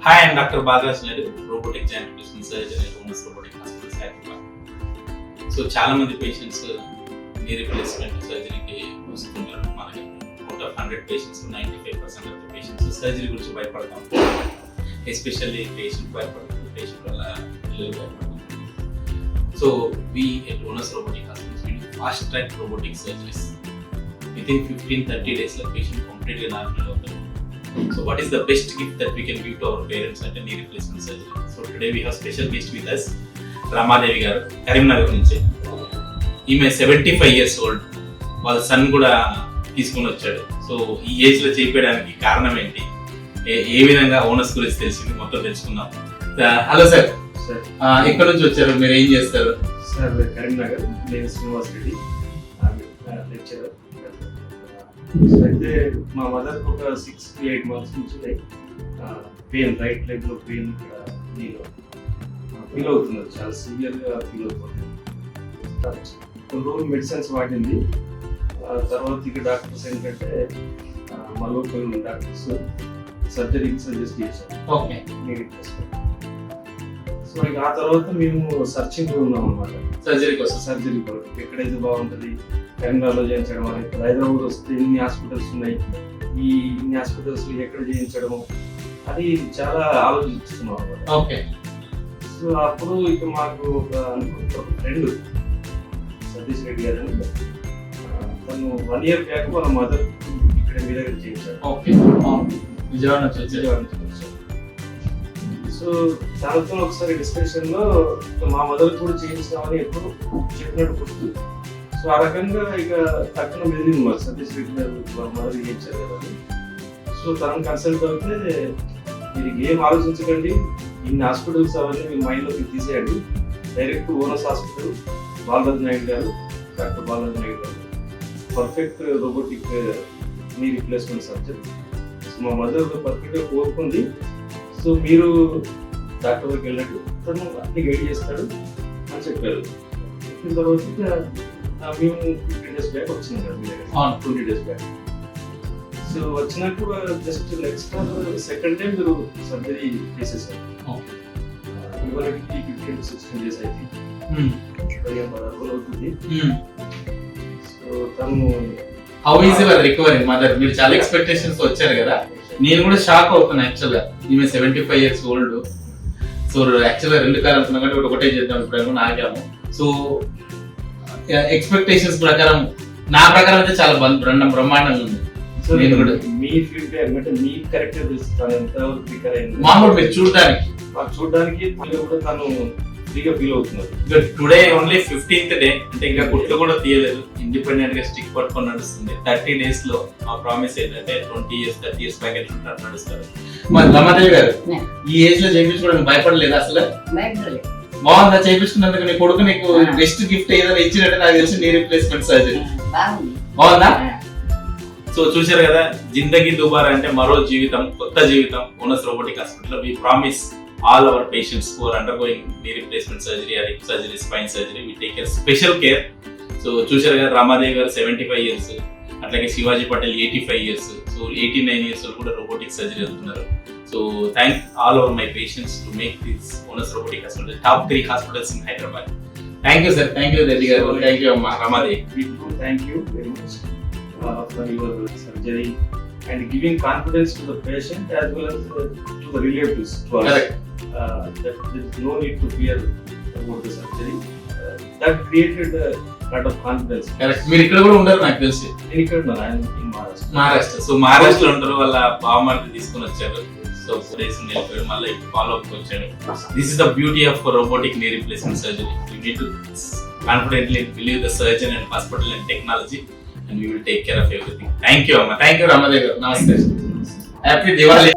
Hi, I'm Dr. Badraj Naidu, robotic giant replacement surgeon at Homeless Robotic Hospital, Hyderabad. So, చాలా మంది patients knee replacement సర్జరీకి వస్తున్నారు. మనకి out of 100 patients 95% of the patients surgery గురించి భయపడతాం. Especially patient భయపడతాం, patient వల్ల పిల్లలు భయపడతాం. So we at Homeless Robotic Hospital we do fast track robotic surgeries. Within 15-30 days la patient completely normal అవుతారు. So what is the best gift that we can give to our parents at a knee replacement surgery? So today we have special guest with us, Ramadevi garu, Karimnagar nunchi. ఈమె 75 years old. వాళ్ళ sun కూడా తీసుకుని వచ్చాడు. So ఈ age లో చేయించడానికి కారణం ఏంటి, ఏ విధంగా ఓనర్స్ గురించి తెలిసింది మొత్తం తెలుసుకుందాం. హలో సార్, ఎక్కడ నుంచి వచ్చారు, మీరు ఏం చేస్తారు? సార్ కరీంనగర్, నేను శ్రీనివాస్ రెడ్డి, లెక్చరర్. అయితే మా మదర్ ఒక 6 to 8 months నుంచి పెయిన్, రైట్ లెగ్ లో పెయిన్ ఇక్కడ నీలో ఫీల్ అవుతున్నారు, చాలా సివియర్ గా ఫీల్ అవుతుంది. కొన్ని రోజులు మెడిసిన్స్ వాడింది. తర్వాత ఇక డాక్టర్స్ ఏంటంటే మళ్ళీ డాక్టర్స్ సర్జరీకి సజెస్ట్ చేశారు. ఓకే, సో ఇక ఆ తర్వాత మేము సర్చింగ్ లో ఉన్నాం అనమాట, సర్జరీ కోసం. సర్జరీ కొరకు ఎక్కడైతే బాగుంటుంది, కరీంనగర్లో చేయించడం, ఇక్కడ హైదరాబాద్ వస్తే ఇన్ని హాస్పిటల్స్ ఉన్నాయి, ఇన్ని హాస్పిటల్స్ ఎక్కడ చేయించడము అది చాలా ఆలోచిస్తున్నాం అనమాట. ఓకే, సో అప్పుడు ఇక మాకు ఒక ఫ్రెండ్ సతీష్ రెడ్డి గారు అని, తను 1 year బ్యాక్ వాళ్ళ మదర్ ఇక్కడ మీ దగ్గర చేయించారు. ఓకే, విజయవాడ నుంచి వచ్చారు. సో తనతో ఒకసారి డిస్కషన్ లో మా మదర్ కూడా చేయించామని ఎప్పుడు చెప్పినట్టు గుర్తు. సో ఆ రకంగా ఇక తక్కువ వెళ్ళింది మరి సతీష్ రెడ్డి గారు వాళ్ళ మదర్ చేయించారు కదా. సో తనను కన్సల్ట్ అవుతే, మీరు ఏం ఆలోచించకండి, ఇన్ని హాస్పిటల్స్ అవన్నీ మీ మైండ్లోకి తీసేయండి, direct owners hospital, Balaraj Naidu గారు, డాక్టర్ బాలరాజ్ నాయుడు గారు, perfect robotic knee replacement surgeon. So మా మదర్ పర్ఫెక్ట్గా కోరుకుంది. సో మీరు డాక్టర్ దగ్గరికి వెళ్ళినట్టు తను అన్ని గైడ్ చేస్తాడు అని చెప్పారు. చెప్పిన తర్వాత మేము 15 days బ్యాక్ వచ్చినాం కదా మీ దగ్గర, 20 days బ్యాక్. సో వచ్చినప్పుడు జస్ట్ నెక్స్ట్ సెకండ్ టైం మీరు సర్జరీ చేసేసారు. ఇవాళకి 15 to 16 days అయితే 15-16 రోజులు అవుతుంది. సో తను how is your recovery mother? మీరు చాలా ఎక్స్పెక్టేషన్స్ వచ్చారు కదా, నేను కూడా షాక్ అవుతున్నా. యాక్చువల్గా ఈమె 75 years old. సో యాక్చువల్గా 2 కాలం అనుకున్నాం కానీ ఒకటే చేద్దాం ఇప్పుడు ఆగాము. సో ఎక్స్పెక్టేషన్స్ ప్రకారం, నా ప్రకారం అయితే చాలా బ్రహ్మాండంగా ఉంది. నేను కూడా మీ ఫీడ్బ్యాక్ అంటే మీ కరెక్ట్ తెలుస్తాను ఎంతవరకు రికవర్ అయింది. మామూలు మీరు చూడడానికి కూడా తను ఫ్రీగా ఫీల్ అవుతున్నారు. టుడే ఓన్లీ 15th day, అంటే ఇంకా కుట్లు కూడా తీయలేదు, ఇండిపెండెంట్ గా స్టిక్ పట్టుకొని నడుస్తుంది. 30 days లో ఆ ప్రామిస్ ఏంటంటే 20 years 30 years ప్యాకెట్ నడుస్తారు. మరి రమాదేవి గారు, ఈ ఏజ్ లో చేయించుకోవడానికి భయపడలేదు అసలు? బాగుందా చేయించుకున్నందుకు? నీ కొడుకు నీకు బెస్ట్ గిఫ్ట్ ఏదైనా ఇచ్చినట్టు నాకు తెలిసి నీ రిప్లేస్మెంట్ సర్జరీ బాగుందా? సో చూశారు కదా, జిందగీ దుబారా అంటే మరో జీవితం, కొత్త జీవితం. Owners robotic hospital we promise all our patients who are undergoing knee replacement surgery or hip surgery, spine surgery, we take a special care. So చూశారు కదా, రమాదేవి గారు 75 years, అట్లాగే Shivaji Patel 85 years, so 89 years కూడా రోబోటిక్ సర్జరీ వెళ్తున్నారు. So thank all over my patients to make this owners robotic hospital top 3 hospitals in Hyderabad. Thank you sir, thank you Reddy గారు, thank you అమ్మా Ramadevi. Thank you very much for your surgery and giving confidence to the patient as well as to the relatives. Correct. That there is no need to fear about the surgery. That created a lot of confidence. Correct. మీరు ఇక్కడ కూడా ఉండరు నాకు తెలిసి. నేను ఇక్కడ ఉన్నాను, Maharashtra. So మహారాష్ట్రలో ఉంటారు, వాళ్ళ బావమరిది తీసుకొని వచ్చారు. సో 4 days వెళ్ళిపోయాడు, మళ్ళీ ఫాలో అప్ వచ్చాడు. This is the beauty of robotic knee replacement surgery. You need to confidently believe the surgeon and hospital and technology and we will take care of everything. Thank you amma, thank you Ramadevi. Namaste, happy Diwali.